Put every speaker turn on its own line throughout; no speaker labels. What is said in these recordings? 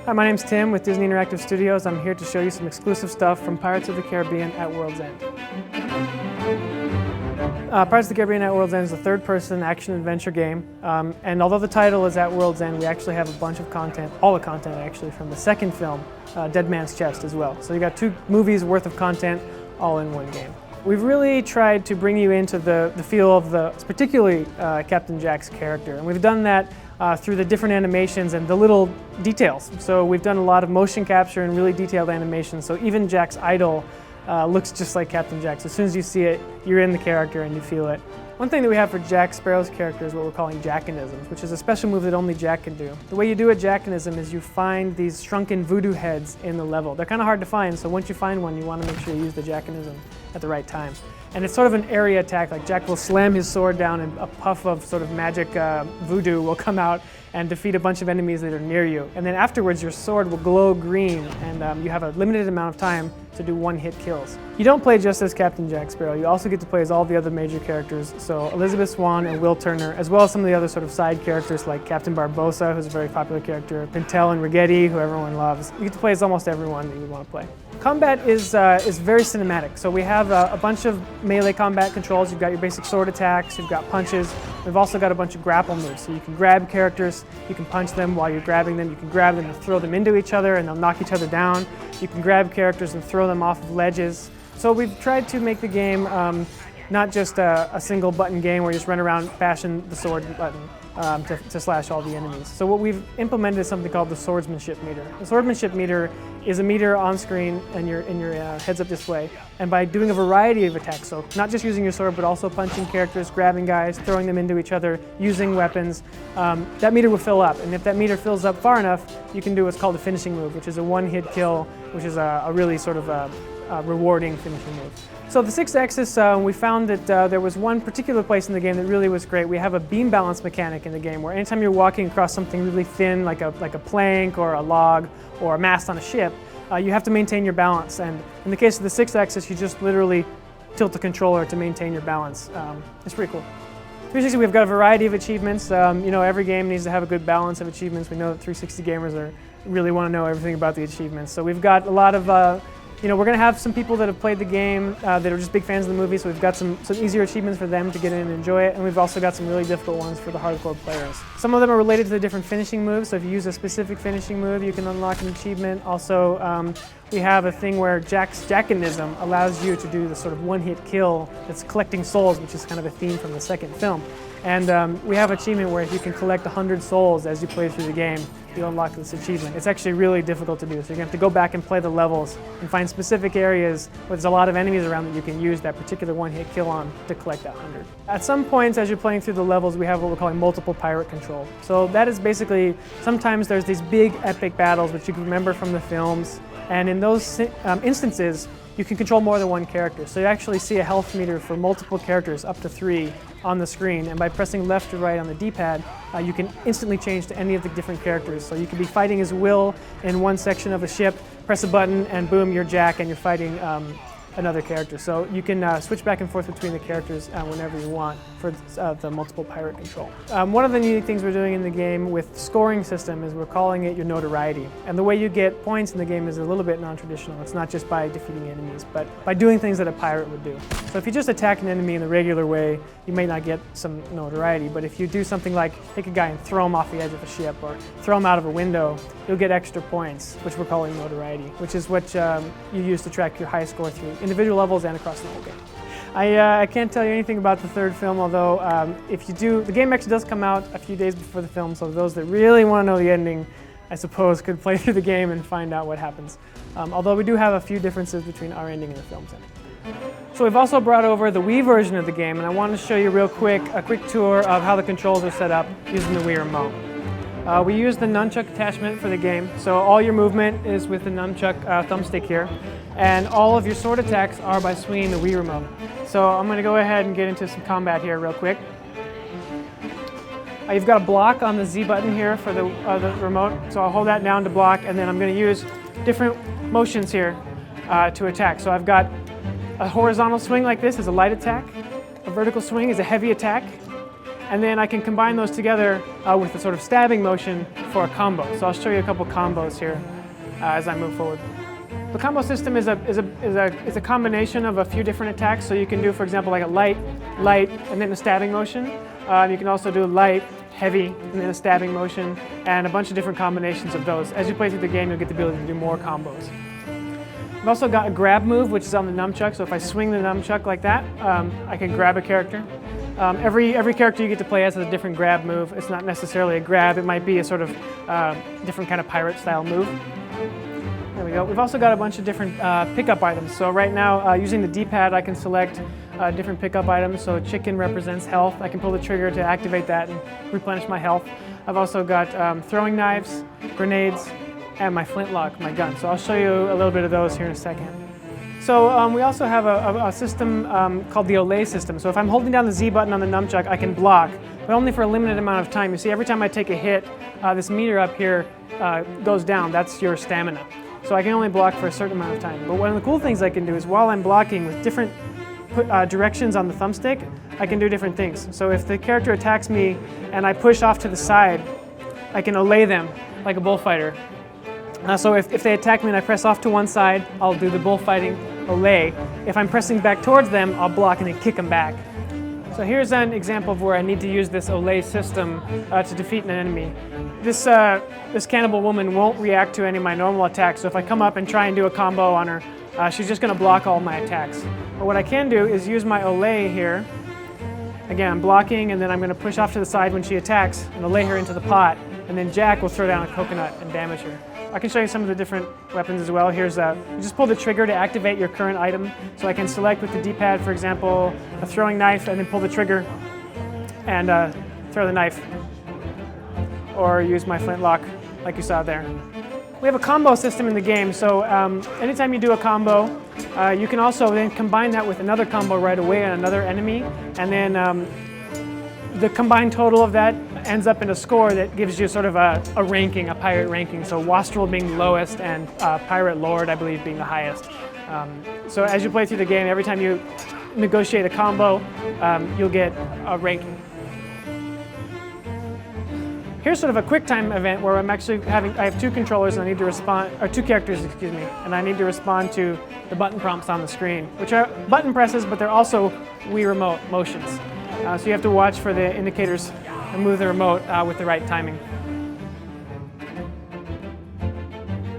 Hi, my name's Tim with Disney Interactive Studios. I'm here to show you some exclusive stuff from Pirates of the Caribbean at World's End. Pirates of the Caribbean at World's End is a third-person action-adventure game. And although the title is at World's End, we actually have a bunch of content, all the content actually, from the second film, Dead Man's Chest as well. So you got 2 movies worth of content all in one game. We've really tried to bring you into the feel of particularly Captain Jack's character. And we've done that through the different animations and the little details. So we've done a lot of motion capture and really detailed animations. So even Jack's idol looks just like Captain Jack. So as soon as you see it, you're in the character and you feel it. One thing that we have for Jack Sparrow's character is what we're calling Jackanisms, which is a special move that only Jack can do. The way you do a Jackanism is you find these shrunken voodoo heads in the level. They're kind of hard to find, so once you find one, you want to make sure you use the Jackanism at the right time. And it's sort of an area attack, like Jack will slam his sword down and a puff of sort of magic voodoo will come out and defeat a bunch of enemies that are near you. And then afterwards your sword will glow green and you have a limited amount of time to do one-hit kills. You don't play just as Captain Jack Sparrow, you also get to play as all the other major characters, so Elizabeth Swann and Will Turner, as well as some of the other sort of side characters like Captain Barbossa, who's a very popular character, Pintel and Rigetti, who everyone loves. You get to play as almost everyone that you would want to play. Combat is very cinematic, so we have a bunch of melee combat controls. You've got your basic sword attacks, you've got punches. We've also got a bunch of grapple moves, so you can grab characters, you can punch them while you're grabbing them, you can grab them and throw them into each other and they'll knock each other down. You can grab characters and throw them off of ledges. So we've tried to make the game not just a single button game where you just run around bashing the sword button to slash all the enemies. So what we've implemented is something called the Swordsmanship Meter. The Swordsmanship Meter is a meter on screen in your heads-up display, and by doing a variety of attacks, so not just using your sword but also punching characters, grabbing guys, throwing them into each other, using weapons, that meter will fill up, and if that meter fills up far enough, you can do what's called a finishing move, which is a one-hit kill, which is a really sort of rewarding finishing move. So the 6-axis, we found that there was one particular place in the game that really was great. We have a beam balance mechanic in the game where anytime you're walking across something really thin, like a plank or a log or a mast on a ship, you have to maintain your balance. And in the case of the 6-axis, you just literally tilt the controller to maintain your balance. It's pretty cool. 360, we've got a variety of achievements. You know, every game needs to have a good balance of achievements. We know that 360 gamers really want to know everything about the achievements. So we've got a lot of you know, we're going to have some people that have played the game that are just big fans of the movie, so we've got some easier achievements for them to get in and enjoy it, and we've also got some really difficult ones for the hardcore players. Some of them are related to the different finishing moves, so if you use a specific finishing move, you can unlock an achievement. Also, we have a thing where Jack's Jackanism allows you to do the sort of one-hit kill that's collecting souls, which is kind of a theme from the second film. And we have an achievement where if you can collect 100 souls as you play through the game, you'll unlock this achievement. It's actually really difficult to do, so you're going to have to go back and play the levels and find specific areas where there's a lot of enemies around that you can use that particular one-hit kill on to collect that 100. At some points as you're playing through the levels, we have what we're calling multiple pirate control. So that is basically, sometimes there's these big epic battles which you can remember from the films, and in those instances, you can control more than one character. So you actually see a health meter for multiple characters, up to 3, on the screen, and by pressing left or right on the D-pad, you can instantly change to any of the different characters. So you could be fighting as Will in one section of a ship, press a button, and boom, you're Jack, and you're fighting another character. So you can switch back and forth between the characters whenever you want for the multiple pirate control. One of the neat things we're doing in the game with scoring system is we're calling it your notoriety. And the way you get points in the game is a little bit non-traditional. It's not just by defeating enemies, but by doing things that a pirate would do. So if you just attack an enemy in the regular way, you may not get some notoriety, but if you do something like take a guy and throw him off the edge of a ship or throw him out of a window, you'll get extra points, which we're calling notoriety, which is what you use to track your high score through individual levels and across the whole game. I can't tell you anything about the third film, although if you do, the game actually does come out a few days before the film, so those that really want to know the ending, I suppose, could play through the game and find out what happens. Although we do have a few differences between our ending and the film's ending. So we've also brought over the Wii version of the game, and I wanted to show you real quick a quick tour of how the controls are set up using the Wii remote. We use the nunchuck attachment for the game, so all your movement is with the nunchuck thumbstick here, and all of your sword attacks are by swinging the Wii remote. So I'm going to go ahead and get into some combat here real quick. You've got a block on the Z button here for the remote, so I'll hold that down to block, and then I'm going to use different motions here to attack. So I've got a horizontal swing like this is a light attack, a vertical swing is a heavy attack, and then I can combine those together with a sort of stabbing motion for a combo. So I'll show you a couple combos here as I move forward. The combo system is a combination of a few different attacks. So you can do, for example, like a light, and then a stabbing motion. You can also do light, heavy, and then a stabbing motion, and a bunch of different combinations of those. As you play through the game, you'll get the ability to do more combos. I've also got a grab move, which is on the nunchuck. So if I swing the nunchuck like that, I can grab a character. Every character you get to play has a different grab move. It's not necessarily a grab. It might be a sort of different kind of pirate-style move. There we go. We've also got a bunch of different pickup items. So right now, using the D-pad, I can select different pickup items. So chicken represents health. I can pull the trigger to activate that and replenish my health. I've also got throwing knives, grenades, and my flintlock, my gun. So I'll show you a little bit of those here in a second. So we also have a system called the Olay System. So if I'm holding down the Z button on the nunchuck, I can block, but only for a limited amount of time. You see, every time I take a hit, this meter up here goes down. That's your stamina. So I can only block for a certain amount of time. But one of the cool things I can do is while I'm blocking with different directions on the thumbstick, I can do different things. So if the character attacks me and I push off to the side, I can Olay them like a bullfighter. So if they attack me and I press off to one side, I'll do the bullfighting Olay. If I'm pressing back towards them, I'll block and then kick them back. So here's an example of where I need to use this Olay system to defeat an enemy. This cannibal woman won't react to any of my normal attacks, so if I come up and try and do a combo on her, she's just going to block all my attacks. But what I can do is use my Olay here. Again, I'm blocking, and then I'm going to push off to the side when she attacks, and Olay her into the pot, and then Jack will throw down a coconut and damage her. I can show you some of the different weapons as well. Here's you just pull the trigger to activate your current item. So I can select with the D-pad, for example, a throwing knife, and then pull the trigger and throw the knife. Or use my flintlock, like you saw there. We have a combo system in the game, so anytime you do a combo, you can also then combine that with another combo right away on another enemy, and then the combined total of that ends up in a score that gives you sort of a ranking, a pirate ranking. So Wastrel being the lowest and Pirate Lord, I believe, being the highest. So as you play through the game, every time you negotiate a combo, you'll get a ranking. Here's sort of a quick time event where I'm actually I have two controllers and I need to respond, or two characters, excuse me, and I need to respond to the button prompts on the screen, which are button presses, but they're also Wii Remote motions. So you have to watch for the indicators and move the remote with the right timing.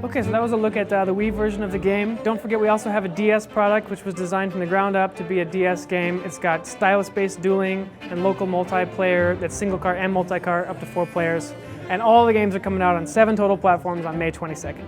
Okay, so that was a look at the Wii version of the game. Don't forget we also have a DS product which was designed from the ground up to be a DS game. It's got stylus-based dueling and local multiplayer that's single car and multi-car up to 4 players. And all the games are coming out on 7 total platforms on May 22nd.